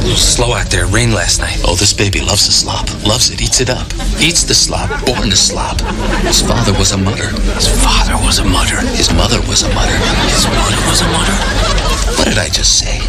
little slow out there. Rain last night. Oh, this baby loves the slop. Loves it. Eats it up. Eats the slop. Born to slop. His father was a mutter. His father was a mutter. His mother was a mutter. His mother was a mutter. What did I just say?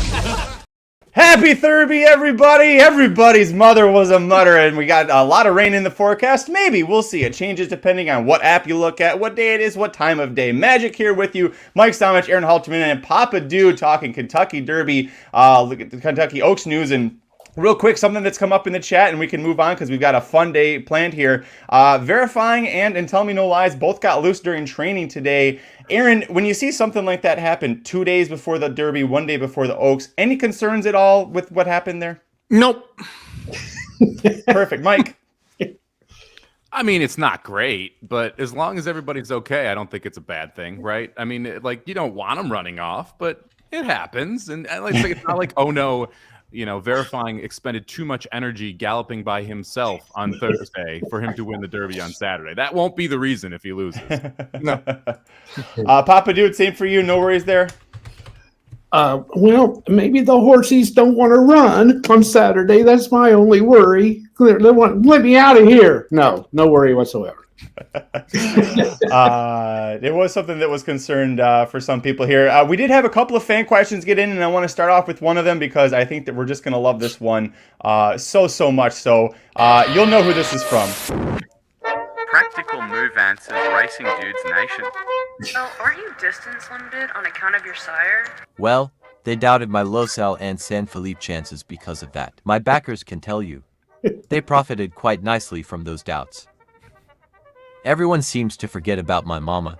Happy Thurby, everybody! Everybody's mother was a mutter, and we got a lot of rain in the forecast. Maybe, we'll see. It changes depending on what app you look at, what day it is, what time of day. Magic here with you, Mike Somich, Aaron Halterman, and Papa Dude talking Kentucky Derby, look at the Kentucky Oaks news, and real quick, something that's come up in the chat, and we can move on because we've got a fun day planned here. Verifying and Tell Me No Lies both got loose during training today. Aaron, when you see something like that happen 2 days before the Derby, 1 day before the Oaks, any concerns at all with what happened there? Nope. Perfect. Mike? I mean, it's not great, but as long as everybody's okay, I don't think it's a bad thing, right? I mean, you don't want them running off, but it happens. And it's not like, oh no, Verifying expended too much energy galloping by himself on Thursday for him to win the Derby on Saturday. That won't be the reason if he loses. No. Papa Dude, same for you. No worries there. Well, maybe the horses don't want to run on Saturday. That's my only worry. They want let me out of here. No worry whatsoever. It was something that was concerned for some people here. We did have a couple of fan questions get in, and I want to start off with one of them because I think that we're just going to love this one so much. So you'll know who this is from. Practical Move answers Racing Dudes Nation. Oh, aren't you distance limited on account of your sire? Well, they doubted my Losal and San Felipe chances because of that. My backers can tell you. They profited quite nicely from those doubts. Everyone seems to forget about my mama.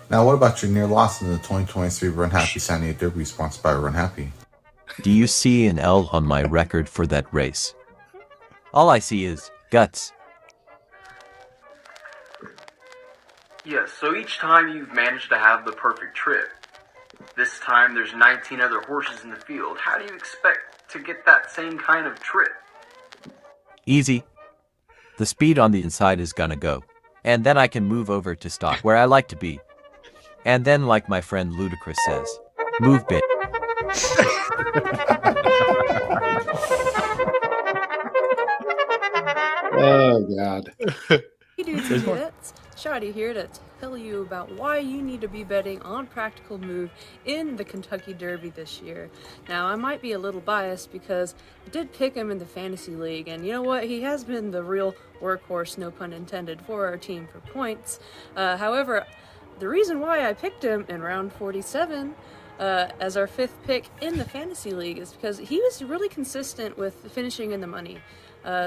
Now, what about your near loss in the 2023 Run Happy San Diego Derby sponsored by Run Happy? Do you see an L on my record for that race? All I see is guts. Yes, so each time you've managed to have the perfect trip. This time there's 19 other horses in the field. How do you expect to get that same kind of trip? Easy. The speed on the inside is gonna go. And then I can move over to stock where I like to be. And then, like my friend Ludacris says, move bit. Oh, God. Hey dudes and dudettes, Shadi here to tell you about why you need to be betting on Practical Move in the Kentucky Derby this year. Now, I might be a little biased because I did pick him in the Fantasy League, and you know what? He has been the real workhorse, no pun intended, for our team for points. However, the reason why I picked him in round 47 as our fifth pick in the Fantasy League is because he was really consistent with finishing in the money.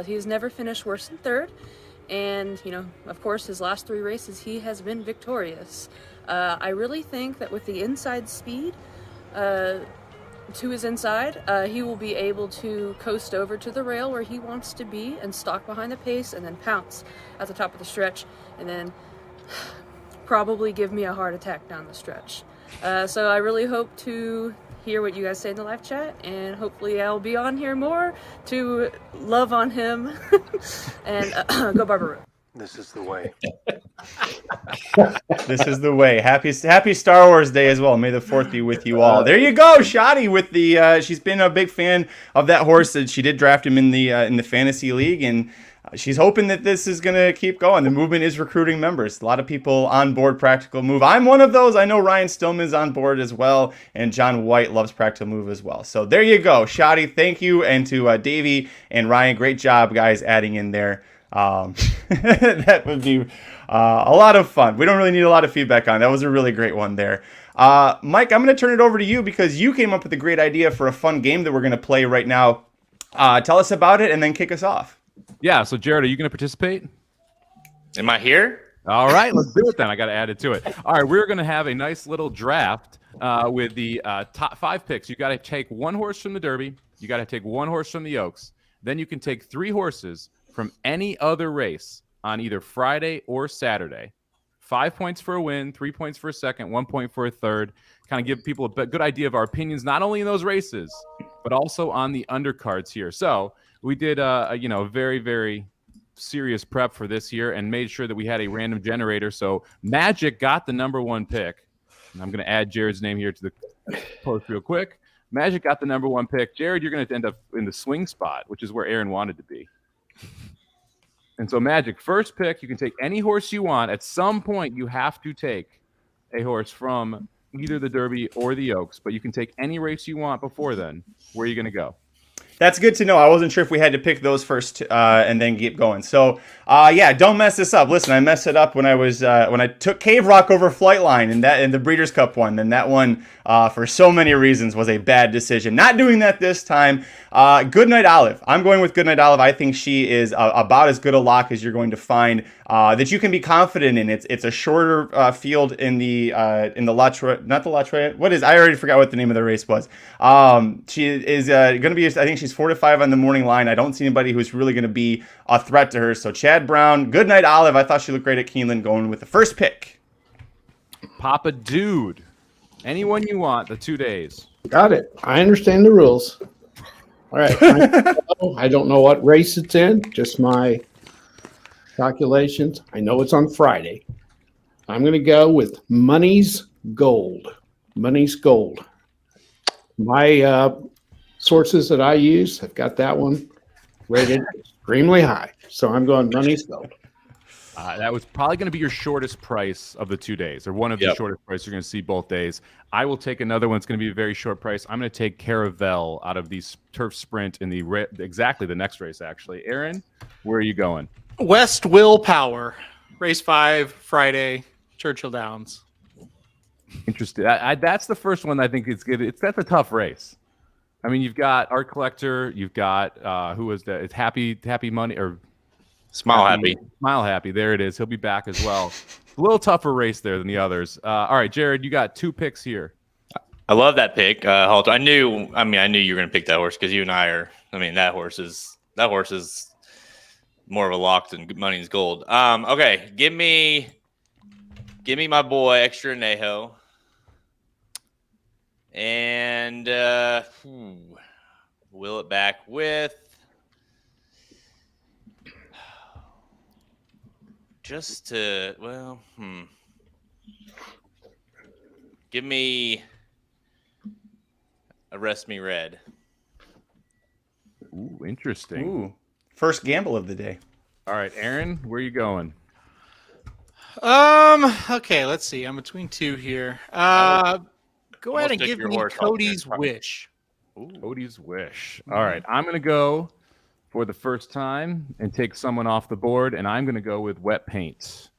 He's never finished worse than third. And, of course, his last three races, he has been victorious. I really think that with the inside speed to his inside, he will be able to coast over to the rail where he wants to be and stalk behind the pace and then pounce at the top of the stretch and then probably give me a heart attack down the stretch. So I really hope to hear what you guys say in the live chat, and hopefully I'll be on here more to love on him and go Barbaroo. This is the way. This is the way. Happy Star Wars Day as well. May the 4th be with you all. There you go, Shadi with the she's been a big fan of that horse, and she did draft him in the Fantasy League, and she's hoping that this is going to keep going. The movement is recruiting members. A lot of people on board Practical Move. I'm one of those. I know Ryan Stillman's on board as well, and John White loves Practical Move as well. So there you go. Shadi, thank you. And to Davey and Ryan, great job, guys, adding in there. That would be a lot of fun. We don't really need a lot of feedback on. That was a really great one there. Mike, I'm going to turn it over to you because you came up with a great idea for a fun game that we're going to play right now. Tell us about it and then kick us off. Yeah, so Jared, are you going to participate? Am I here? All right, let's do it then. I got to add it to it. All right, we're going to have a nice little draft with the top 5 picks. You got to take one horse from the Derby. You got to take one horse from the Oaks. Then you can take 3 horses from any other race on either Friday or Saturday. 5 points for a win, 3 points for a second, 1 point for a third. Kind of give people a good idea of our opinions, not only in those races, but also on the undercards here. So we did a very, very serious prep for this year and made sure that we had a random generator. So Magic got the number 1 pick. And I'm going to add Jared's name here to the post real quick. Magic got the number 1 pick. Jared, you're going to end up in the swing spot, which is where Aaron wanted to be. And so, Magic, first pick, you can take any horse you want. At some point, you have to take a horse from either the Derby or the Oaks, but you can take any race you want before then. Where are you going to go? That's good to know. I wasn't sure if we had to pick those first and then keep going. So, yeah, don't mess this up. Listen, I messed it up when I took Cave Rock over Flightline in the Breeders' Cup one. Then that one, for so many reasons, was a bad decision. Not doing that this time. Goodnight Olive. I'm going with Goodnight Olive. I think she is about as good a lock as you're going to find that you can be confident in. It's a shorter field in the La Troya, not the La Troya. What is? I already forgot what the name of the race was. She is going to be. I think she's 4 to 5 on the morning line. I don't see anybody who's really going to be a threat to her. So Chad Brown, Goodnight Olive. I thought she looked great at Keeneland, going with the first pick. Papa Dude. Anyone you want, the 2 days. Got it. I understand the rules. All right. I don't know what race it's in, just my calculations. I know it's on Friday. I'm going to go with Money's Gold. Money's Gold. My sources that I use have got that one rated extremely high. So I'm going Money's Gold. That was probably going to be your shortest price of the 2 days, or one of the shortest prices you're going to see both days. I will take another one. It's going to be a very short price. I'm going to take Caravel out of the Turf Sprint in exactly the next race, actually. Aaron, where are you going? West Willpower, race 5, Friday, Churchill Downs. Interesting. That's the first one I think it's good. That's a tough race. I mean, you've got Art Collector. You've got who was that? It's Happy Money or Smile Happy. Smile Happy. There it is. He'll be back as well. A little tougher race there than the others. All right, Jared, you got 2 picks here. I love that pick, Halter. I knew you were going to pick that horse because you and I are. I mean, that horse is more of a lock than Money's Gold. Okay, give me my boy Extra Neho, and will it back with just to give me Arrest Me Red. Ooh, interesting. Ooh, first gamble of the day. All right, Aaron, where are you going? Okay, let's see. I'm between 2 here. Go ahead and give me Cody's Wish. Ooh. Cody's Wish. All right, I'm going to go for the first time and take someone off the board, and I'm going to go with Wet Paint.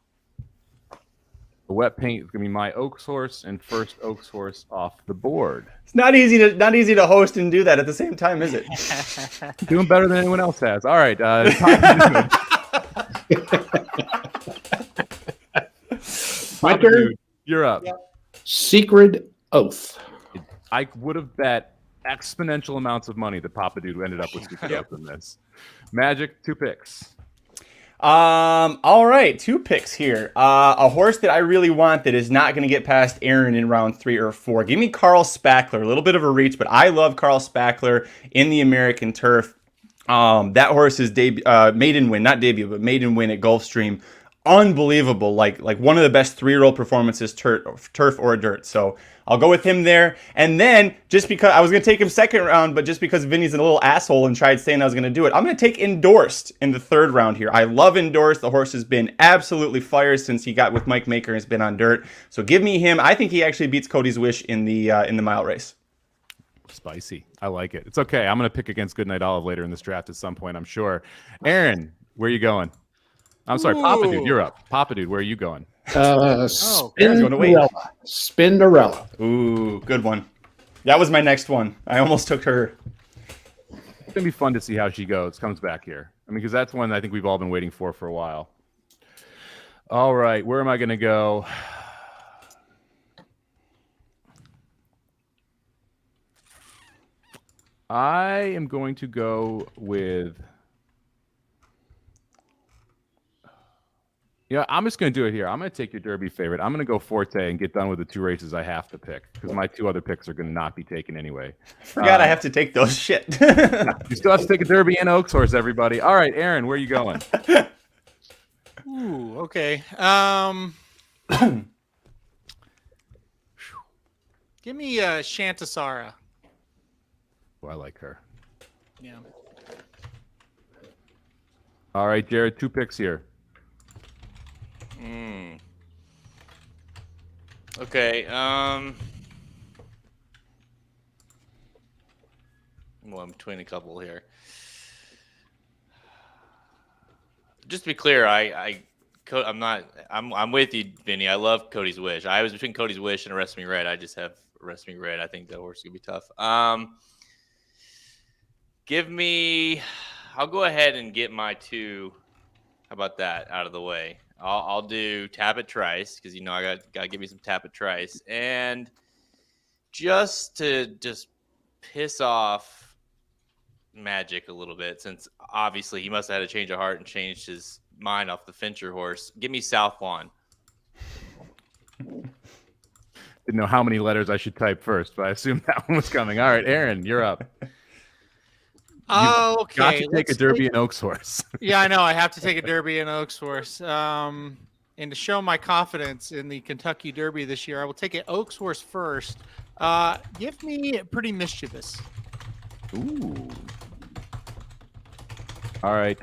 The Wet Paint is going to be my Oaks horse and first Oaks horse off the board. It's not easy to host and do that at the same time, is it? Doing better than anyone else has. All right. My turn. You're up. Secret Oath. I would have bet exponential amounts of money that Papa Dude ended up with Secret Oath in this. Magic, 2 picks. All right, 2 picks here. A horse that I really want that is not going to get past Aaron in round 3 or 4. Give me Carl Spackler. A little bit of a reach, but I love Carl Spackler in the American Turf. That horse's maiden win, not debut, but maiden win at Gulfstream. Unbelievable, like one of the best 3-year-old performances, turf or dirt. So I'll go with him there. And then, just because I was going to take him second round, but just because Vinny's a little asshole and tried saying I was going to do it, I'm going to take Endorsed in the 3rd round here. I love Endorsed. The horse has been absolutely fire since he got with Mike Maker and has been on dirt. So give me him. I think he actually beats Cody's Wish in the mile race. Spicy. I like it. It's okay. I'm going to pick against Goodnight Olive later in this draft at some point, I'm sure. Aaron, where are you going? I'm sorry, Papa Dude, you're up. Papa Dude, where are you going? Spinderella. Ooh, good one. That was my next one. I almost took her. It's going to be fun to see how she comes back here. I mean, because that's one I think we've all been waiting for a while. All right, where am I going to go? I am going to go with... Yeah, I'm just going to do it here. I'm going to take your Derby favorite. I'm going to go Forte and get done with the 2 races I have to pick because my 2 other picks are going to not be taken anyway. I forgot I have to take those shit. You still have to take a Derby and Oaks horse, everybody. All right, Aaron, where are you going? Ooh, okay. Give me Shantasara. I like her. Yeah. All right, Jared, 2 picks here. Okay. Well, I'm between a couple here. Just to be clear, I'm with you, Vinny. I love Cody's Wish. I was between Cody's Wish and Arrest Me Red. I just have Arrest Me Red. I think that horse is gonna be tough. I'll go ahead and get my 2. How about that out of the way? I'll do Tap It Trice because I gotta give me some Tap It Trice, and just to piss off Magic a little bit, since obviously he must have had a change of heart and changed his mind off the Fincher horse. Give me South Lawn. Didn't know how many letters I should type first, but I assumed that one was coming. All right, Aaron, you're up. Okay. Got to take a Derby and Oaks horse. Yeah, I know. I have to take a Derby and Oaks horse. And to show my confidence in the Kentucky Derby this year, I will take an Oaks horse first. Give me Pretty Mischievous. Ooh. All right.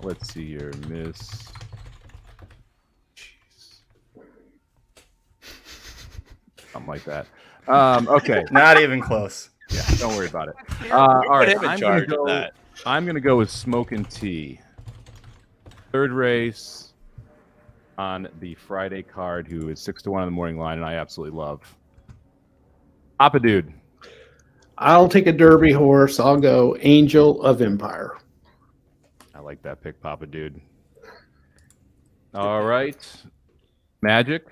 Let's see here, Miss. Jeez. Something like that. Okay. Not even close. Yeah, don't worry about it. All right, that. I'm gonna go with Smokin' Tea. 3rd race on the Friday card, who is 6-1 on the morning line, and I absolutely love. Papa Dude. I'll take a Derby horse. I'll go Angel of Empire. I like that pick, Papa Dude. All right, Magic.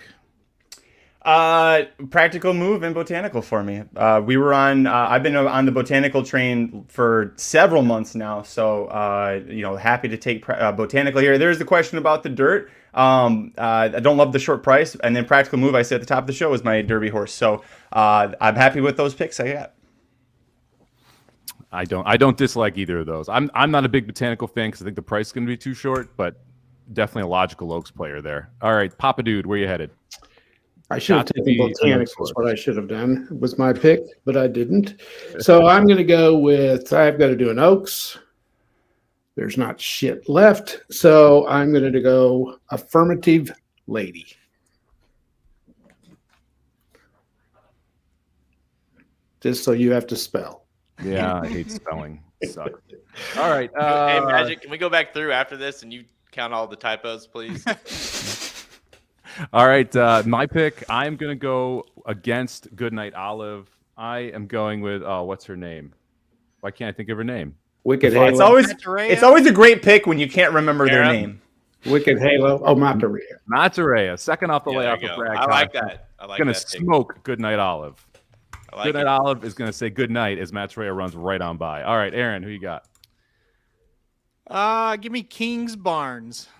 Practical Move and Botanical for me. We were on. I've been on the Botanical train for several months now, so happy to take Botanical here. There's the question about the dirt. I don't love the short price, and then Practical Move I said at the top of the show is my Derby horse. So I'm happy with those picks I got. I don't dislike either of those. I'm not a big Botanical fan because I think the price is going to be too short, but definitely a logical Oaks player there. All right, Papa Dude, where you headed? I should have taken Botanical. Is what I should have done. It was my pick, but I didn't. So I'm going to go with. I've got to do an Oaks. There's not shit left, so I'm going to go Affirmative Lady. Just so you have to spell. Yeah, I hate spelling. It sucks. All right. Hey, Magic, can we go back through after this and you count all the typos, please? All right. My pick, I'm going to go against Goodnight Olive. I am going with, what's her name? Why can't I think of her name? Wicked Halo. It's always a great pick when you can't remember their name. Wicked Halo. Oh, Monterey. Matarea. Second off the layoff of Brad. I like that. Going to smoke Goodnight Olive. Goodnight Olive is going to say good night as Matarea runs right on by. All right, Aaron, who you got? Give me King's Barnes.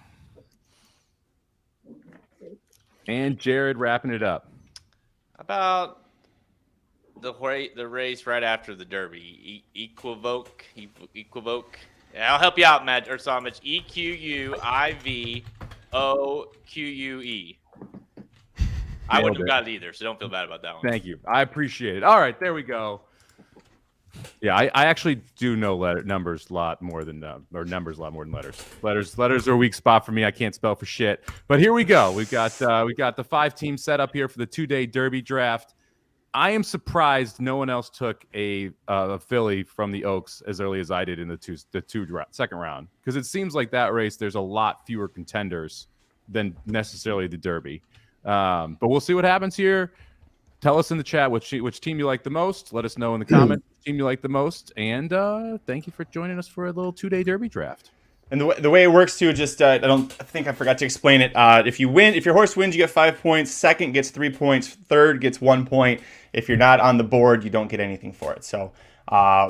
And Jared wrapping it up. About the race right after the Derby, Equivoque. Yeah, I'll help you out, Matt or Somich. EQUIVOQUE. I wouldn't have got it either, so don't feel bad about that one. Thank you. I appreciate it. All right, there we go. Yeah, I actually do know numbers a lot more than letters. Letters are a weak spot for me. I can't spell for shit. But here we go. We got the 5-team setup here for the 2-day Derby draft. I am surprised no one else took a filly from the Oaks as early as I did in the second round, because it seems like that race there's a lot fewer contenders than necessarily the Derby. But we'll see what happens here. Tell us in the chat which team you like the most. Let us know in the comments which team you like the most. And thank you for joining us for a little 2-day Derby draft. And the way it works too, just I think I forgot to explain it. If your horse wins, you get 5 points. Second gets 3 points. Third gets 1 point. If you're not on the board, you don't get anything for it. So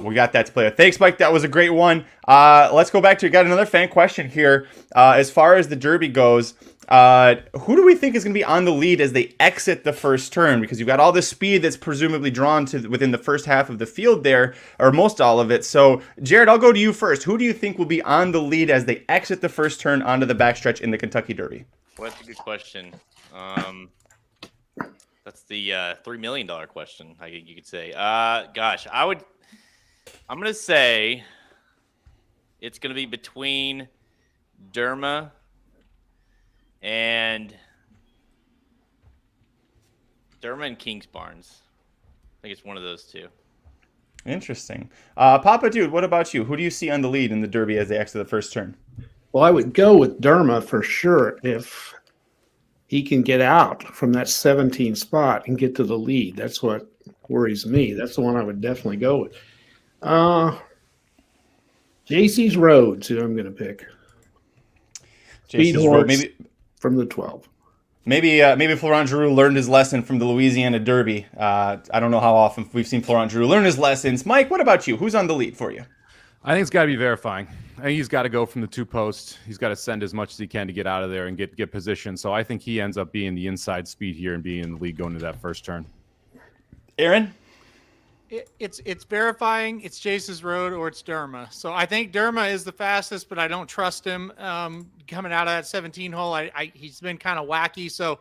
we got that to play with. Thanks, Mike. That was a great one. Let's go back to, got another fan question here. As far as the Derby goes, who do we think is going to be on the lead as they exit the first turn? Because you've got all this speed that's presumably drawn to within the first half of the field there, or most all of it. So, Jared, I'll go to you first. Who do you think will be on the lead as they exit the first turn onto the backstretch in the Kentucky Derby? Well, that's a good question. That's the $3 million question, you could say. Gosh, I would. I'm going to say it's going to be between Derma and Kings Barnes. I think it's one of those two. Interesting. Papa Dude, what about you? Who do you see on the lead in the Derby as they exit the first turn? Well, I would go with Derma for sure if he can get out from that 17 spot and get to the lead. That's what worries me. That's the one I would definitely go with. JC's Roads, who I'm going to pick. Speed JC's horse Road, maybe from the 12. Maybe Florent Giroux learned his lesson from the Louisiana Derby. I don't know how often we've seen Florent Giroux learn his lessons. Mike, what about you? Who's on the lead for you? I think it's got to be Verifying. I think he's got to go from the 2 posts. He's got to send as much as he can to get out of there and get position. So I think he ends up being the inside speed here and being in the lead going to that first turn. Aaron? It's Verifying, it's Jace's Road, or it's Derma. So I think Derma is the fastest, but I don't trust him coming out of that 17 hole. He's been kind of wacky, so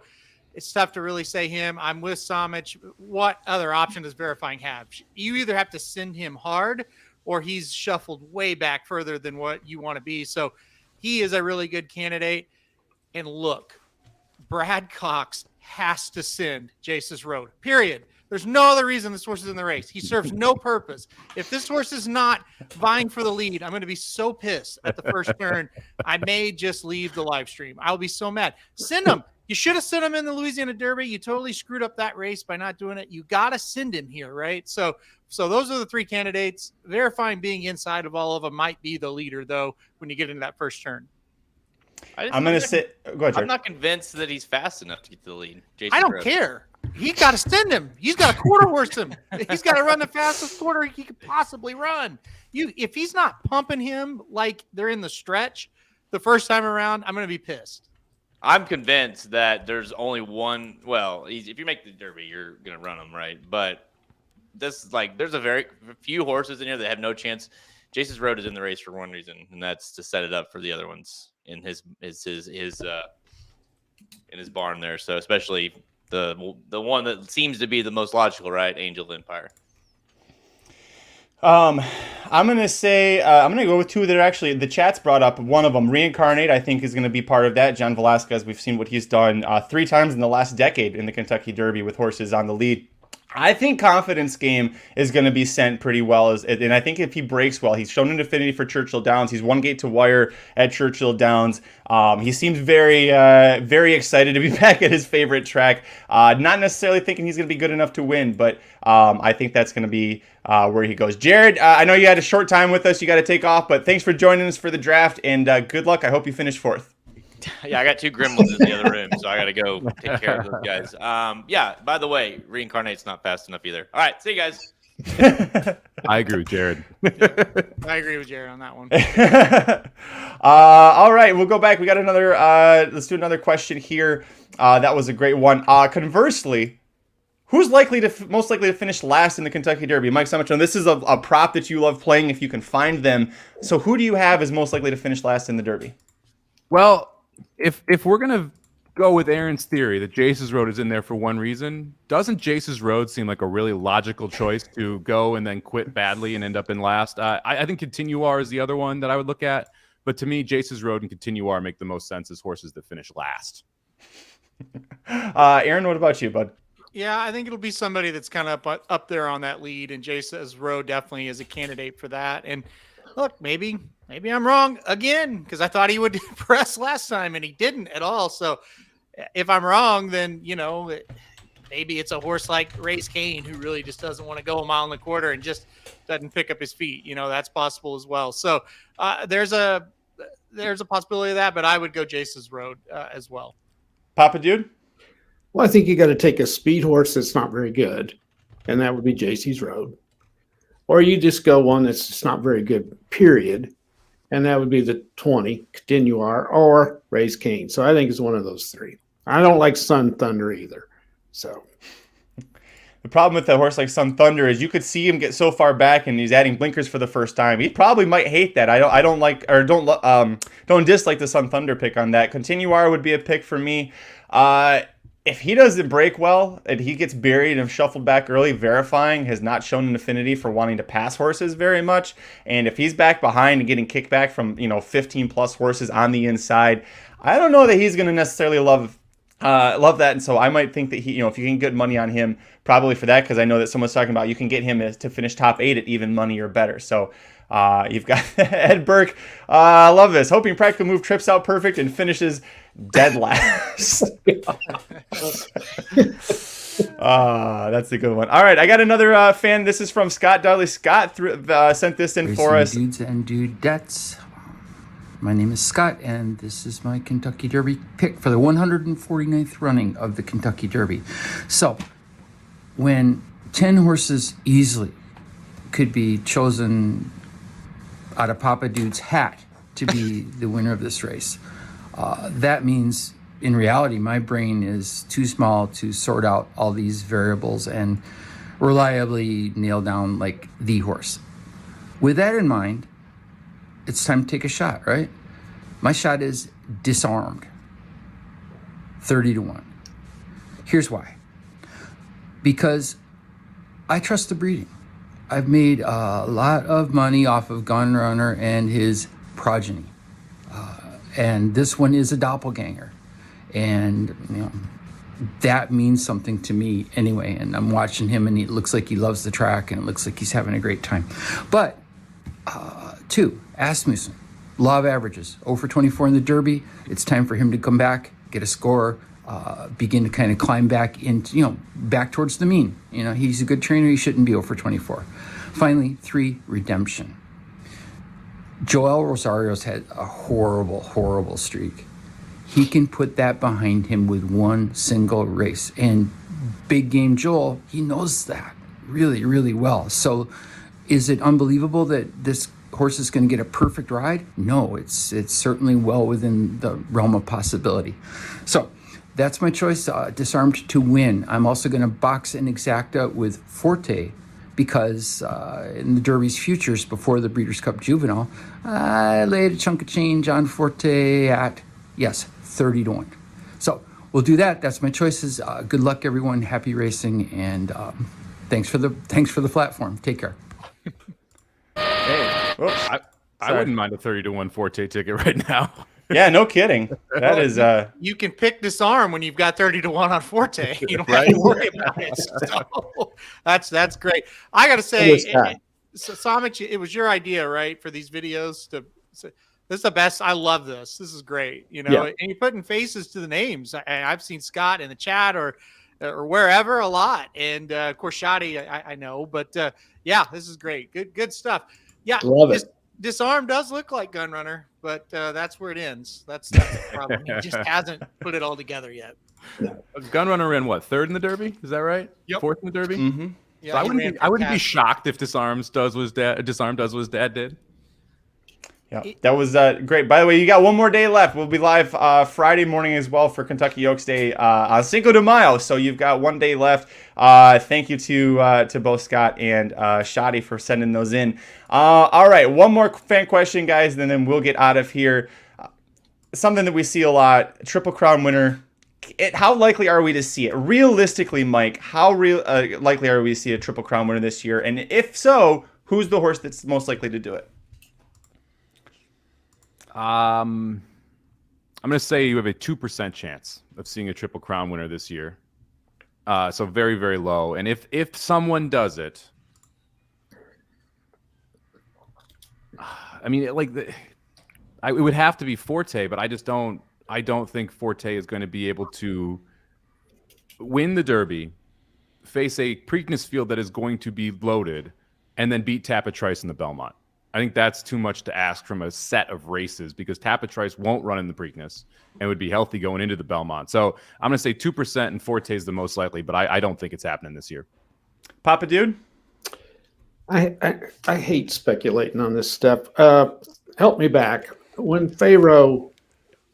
it's tough to really say him. I'm with Somich. What other option does Verifying have? You either have to send him hard, or he's shuffled way back further than what you want to be. So he is a really good candidate. And look, Brad Cox has to send Jace's Road, period. There's no other reason this horse is in the race. He serves no purpose. If this horse is not vying for the lead, I'm going to be so pissed at the first turn. I may just leave the live stream. I'll be so mad. Send him. You should have sent him in the Louisiana Derby. You totally screwed up that race by not doing it. You got to send him here, right? So those are the 3 candidates. Verifying being inside of all of them might be the leader, though, when you get into that first turn. I'm going to say – go ahead, Jared. I'm not convinced that he's fast enough to get to the lead. I don't care. He's got to send him. He's got to quarter horse him. He's got to run the fastest quarter he could possibly run. If he's not pumping him like they're in the stretch the first time around, I'm going to be pissed. I'm convinced that there's only one. Well, if you make the Derby, you're going to run them, right? But this, there's a very few horses in here that have no chance. Jason's Road is in the race for one reason, and that's to set it up for the other ones in his barn there. So especially the one that seems to be the most logical, right? Angel of Empire. I'm gonna say I'm gonna go with 2 that are actually the chat's brought up. One of them, Reincarnate, I think is gonna be part of that. John Velasquez, we've seen what he's done 3 times in the last decade in the Kentucky Derby with horses on the lead. I think Confidence Game is going to be sent pretty well, and I think if he breaks well, he's shown an affinity for Churchill Downs. He's 1 gate to wire at Churchill Downs. He seems very, very excited to be back at his favorite track. Not necessarily thinking he's going to be good enough to win, but I think that's going to be where he goes. Jared, I know you had a short time with us. You got to take off, but thanks for joining us for the draft, and good luck. I hope you finish 4th. Yeah, I got 2 gremlins in the other room, so I got to go take care of those guys. Yeah, by the way, Reincarnate's not fast enough either. All right, see you guys. I agree with Jared. I agree with Jared on that one. All right, we'll go back. We got another, let's do another question here. That was a great one. Conversely, who's most likely to finish last in the Kentucky Derby? Mike Somich, this is a prop that you love playing if you can find them. So who do you have as most likely to finish last in the Derby? Well, if we're going to go with Aaron's theory that Jace's Road is in there for one reason, doesn't Jace's Road seem like a really logical choice to go and then quit badly and end up in last? I think Continuar is the other one that I would look at. But to me, Jace's Road and Continuar make the most sense as horses that finish last. Aaron, what about you, bud? Yeah, I think it'll be somebody that's kind of up there on that lead, and Jace's Road definitely is a candidate for that. And look, maybe I'm wrong again, because I thought he would press last time and he didn't at all. So if I'm wrong, then, maybe it's a horse like Race Kane who really just doesn't want to go a mile and a quarter and just doesn't pick up his feet. That's possible as well. So there's a possibility of that, but I would go Jace's Road as well. Papa Dude? Well, I think you got to take a speed horse that's not very good, and that would be JC's Road. Or you just go one that's just not very good, period, and that would be the 20, Continuar, or Raise Cane. So I think it's one of those 3. I don't like Sun Thunder either. So the problem with a horse like Sun Thunder is you could see him get so far back, and he's adding blinkers for the first time. He probably might hate that. I don't like, or don't dislike the Sun Thunder pick on that. Continuar would be a pick for me. if he doesn't break well and he gets buried and shuffled back early, Verifying has not shown an affinity for wanting to pass horses very much. And if he's back behind and getting kickback from 15 plus horses on the inside, I don't know that he's going to necessarily love that. And so I might think that he, if you can get money on him, probably for that, because I know that someone's talking about you can get him to finish top 8 at even money or better. So you've got Ed Burke. I love this. Hoping Practical Move trips out perfect and finishes dead last. That's a good one. All right, I got another fan. This is from Scott Dudley. Scott sent this in for us. Dudes and dudettes. My name is Scott, and this is my Kentucky Derby pick for the 149th running of the Kentucky Derby. So, when 10 horses easily could be chosen out of Papa Dude's hat to be the winner of this race, that means, in reality, my brain is too small to sort out all these variables and reliably nail down like the horse. With that in mind, it's time to take a shot, right? My shot is Disarmed, 30-1. Here's why. Because I trust the breeding. I've made a lot of money off of Gun Runner and his progeny. And this one is a doppelganger. And, that means something to me anyway. And I'm watching him, and it looks like he loves the track, and it looks like he's having a great time. But 2, Asmussen, law of averages, 0 for 24 in the Derby. It's time for him to come back, get a score, begin to kind of climb back into, back towards the mean. He's a good trainer. He shouldn't be 0 for 24. Finally, 3, Redemption. Joel Rosario's had a horrible, horrible streak. He can put that behind him with one single race. And Big Game Joel, he knows that really, really well. So is it unbelievable that this horse is going to get a perfect ride? No, it's certainly well within the realm of possibility. So that's my choice, Disarmed to win. I'm also going to box an exacta with Forte, because in the Derby's futures before the Breeders' Cup Juvenile, I laid a chunk of change on Forte at, 30-1. So we'll do that. That's my choices. Good luck, everyone. Happy racing, and thanks for the platform. Take care. Hey, I wouldn't mind a 30-1 Forte ticket right now. Yeah, no kidding. That is You can pick Disarm when you've got 30-1 on Forte. You don't have to worry about it. So that's great. I got to say, Somich, it was your idea, right, for these videos this is the best. I love this. This is great. And you're putting faces to the names. I've seen Scott in the chat or wherever a lot. And of course, Shadi, I know, but this is great. Good stuff. Yeah. Love it. Disarm does look like Gun Runner, but that's where it ends. That's the problem. He just hasn't put it all together yet. Gun Runner ran what, 3rd in the Derby? Is that right? Yep. 4th in the Derby? Mm-hmm. Yeah, so I wouldn't be shocked if Disarm does what his dad did. Yeah, that was great. By the way, you got one more day left. We'll be live Friday morning as well for Kentucky Oaks Day on Cinco de Mayo. So you've got one day left. Thank you to both Scott and Shadi for sending those in. All right, one more fan question, guys, and then we'll get out of here. Something that we see a lot: Triple Crown winner. How likely are we to see it? Realistically, Mike, how likely are we to see a Triple Crown winner this year? And if so, who's the horse that's most likely to do it? I'm going to say you have a 2% chance of seeing a Triple Crown winner this year. So very, very low. And if someone does it, I mean, it would have to be Forte, but I don't think Forte is going to be able to win the Derby, face a Preakness field that is going to be loaded, and then beat Tapit Trice in the Belmont. I think that's too much to ask from a set of races, because Tapit Trice won't run in the Preakness and would be healthy going into the Belmont. So I'm going to say 2%, and Forte is the most likely, but I don't think it's happening this year. Papa Dude? I hate speculating on this stuff. Help me back. When Pharaoh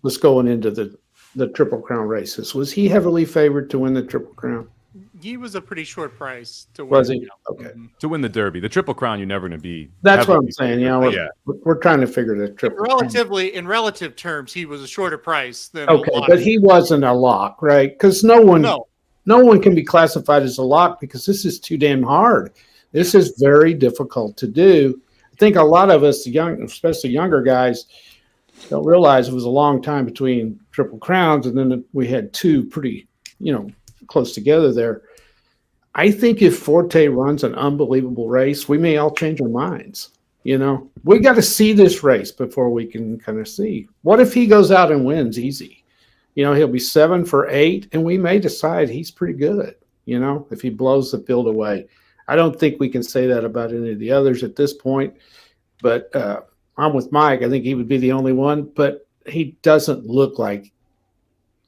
was going into the Triple Crown races, was he heavily favored to win the Triple Crown? He was a pretty short price to win. Was he? Okay. To win the Derby, the Triple Crown, you're never going to be. That's what I'm heavily saying. favored, You know, but we're trying to figure the triple. In relative terms, he was a shorter price than. Okay, a lot but he wasn't a lock, right? Because no one can be classified as a lock because this is too damn hard. This is very difficult to do. I think a lot of us, especially younger guys, don't realize it was a long time between Triple Crowns, and then we had two pretty, close together there. I think if Forte runs an unbelievable race, we may all change our minds. We got to see this race before we can kind of see. What if he goes out and wins easy? He'll be 7 for 8, and we may decide he's pretty good, if he blows the field away. I don't think we can say that about any of the others at this point, but I'm with Mike. I think he would be the only one, but he doesn't look like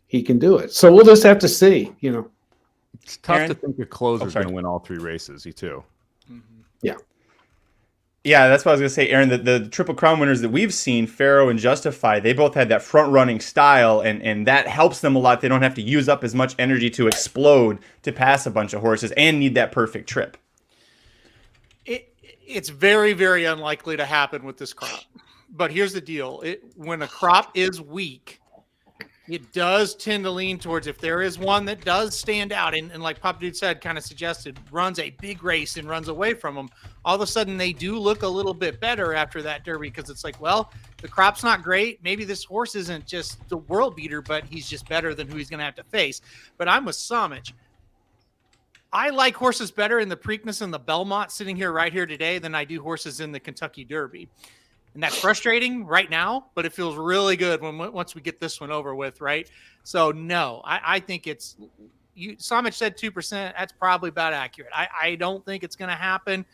he can do it. So we'll just have to see, It's tough Aaron? to think a closer's going to win all 3 races, too. Yeah. Yeah, that's what I was going to say, Aaron. The Triple Crown winners that we've seen, Pharaoh and Justify, they both had that front-running style, and that helps them a lot. They don't have to use up as much energy to explode to pass a bunch of horses and need that perfect trip. It's very, very unlikely to happen with this crop. But here's the deal. When a crop is weak, it does tend to lean towards, if there is one that does stand out and like Pop Dude said, kind of suggested, runs a big race and runs away from them, all of a sudden they do look a little bit better after that Derby, because it's like, well, the crop's not great. Maybe this horse isn't just the world beater, but he's just better than who he's going to have to face. But I'm with Somich. I like horses better in the Preakness and the Belmont sitting here right here today than I do horses in the Kentucky Derby. And that's frustrating right now, but it feels really good once we get this one over with, right? So, no, I think it's – Somich said 2%. That's probably about accurate. I don't think it's going to happen.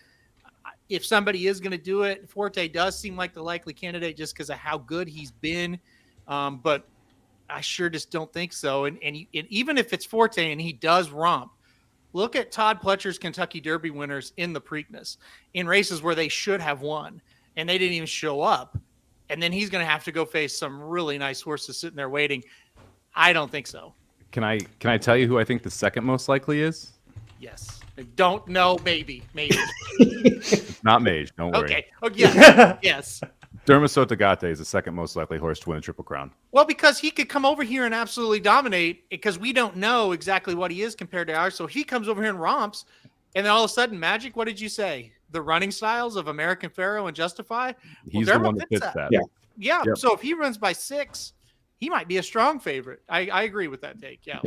If somebody is going to do it, Forte does seem like the likely candidate just because of how good he's been. But I sure just don't think so. And even if it's Forte and he does romp, look at Todd Pletcher's Kentucky Derby winners in the Preakness in races where they should have won, and they didn't even show up. And then he's going to have to go face some really nice horses sitting there waiting. I don't think so. Can I tell you who I think the second most likely is? Yes. I don't know. Maybe. Not Mage. Don't worry. Okay. Oh, yeah. Yes. Dermasotagate is the second most likely horse to win a Triple Crown. Well, because he could come over here and absolutely dominate, because we don't know exactly what he is compared to ours. So he comes over here and romps, and then all of a sudden, Magic, what did you say? The running styles of American Pharaoh and Justify? He's the one that fits that. Yeah. Yep. So if he runs by 6, he might be a strong favorite. I agree with that take. Yeah.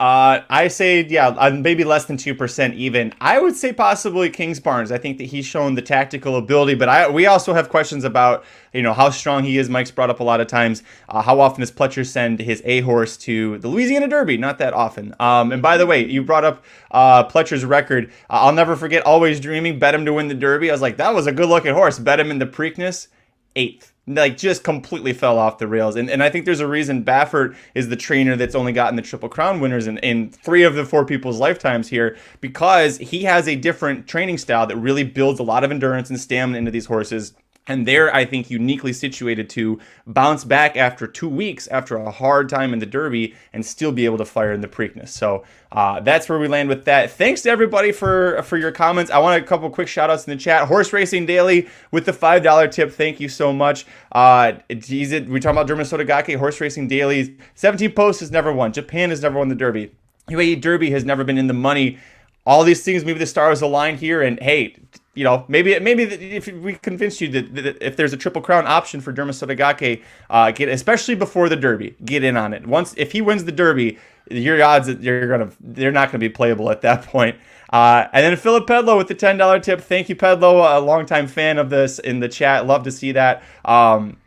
I say, maybe less than 2% even. I would say possibly Kings Barnes. I think that he's shown the tactical ability, but we also have questions about, how strong he is. Mike's brought up a lot of times. How often does Pletcher send his A horse to the Louisiana Derby? Not that often. And by the way, you brought up Pletcher's record. I'll never forget Always Dreaming, bet him to win the Derby. I was like, that was a good looking horse. Bet him in the Preakness, 8th. Like, just completely fell off the rails. And I think there's a reason Baffert is the trainer that's only gotten the Triple Crown winners in 3 of the 4 people's lifetimes here, because he has a different training style that really builds a lot of endurance and stamina into these horses. And they're, I think, uniquely situated to bounce back after 2 weeks after a hard time in the Derby and still be able to fire in the Preakness. So that's where we land with that. Thanks to everybody for your comments. I want a couple quick shout outs in the chat. Horse Racing Daily with the $5 tip. Thank you so much. We talking about Dermasotagake. Horse Racing Daily. 17 Post has never won. Japan has never won the Derby. UAE Derby has never been in the money. All these things, maybe the stars align here, and hey, maybe if we convince you that if there's a Triple Crown option for Dermasotagake, especially before the Derby, get in on it. If he wins the Derby, your odds that they're not gonna be playable at that point. And then Philip Pedlow with the $10 tip. Thank you, Pedlow, a longtime fan of this in the chat. Love to see that.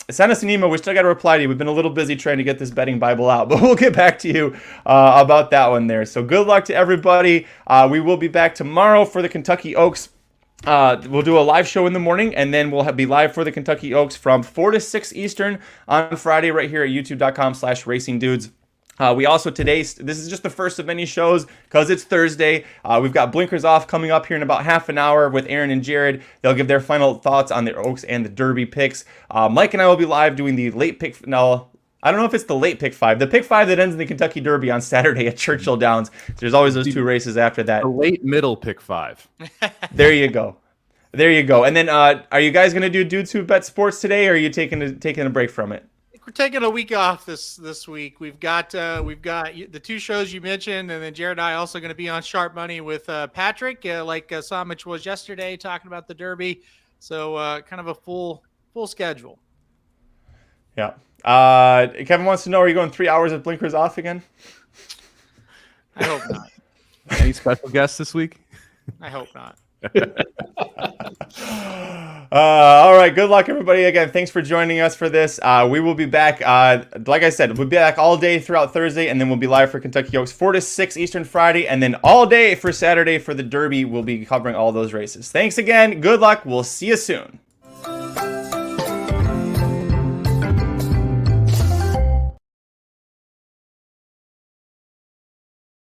Send us an email. We still got to reply to you. We've been a little busy trying to get this betting Bible out, but we'll get back to you about that one there. So good luck to everybody. We will be back tomorrow for the Kentucky Oaks. We'll do a live show in the morning, and then we'll be live for the Kentucky Oaks from 4 to 6 Eastern on Friday right here at youtube.com/racingdudes. We also this is just the first of many shows because it's Thursday. We've got Blinkers Off coming up here in about half an hour with Aaron and Jared. They'll give their final thoughts on the Oaks and the Derby picks. Mike and I will be live doing the late pick. No, I don't know if it's the late pick 5. The pick 5 that ends in the Kentucky Derby on Saturday at Churchill Downs. There's always those 2 races after that. The late middle pick 5. There you go. There you go. And then are you guys going to do Dudes Who Bet Sports today, or are you taking a break from it? We're taking a week off this week. We've got the 2 shows you mentioned, and then Jared and I also going to be on Sharp Money with Patrick, like Somich was yesterday, talking about the Derby. So kind of a full schedule. Yeah. Kevin wants to know: are you going 3 hours of blinkers off again? I hope not. Any special guests this week? I hope not. All right. Good luck, everybody. Again, thanks for joining us for this. We will be back. Like I said, we'll be back all day throughout Thursday, and then we'll be live for Kentucky Oaks 4 to 6 Eastern Friday, and then all day for Saturday for the Derby. We'll be covering all those races. Thanks again. Good luck. We'll see you soon.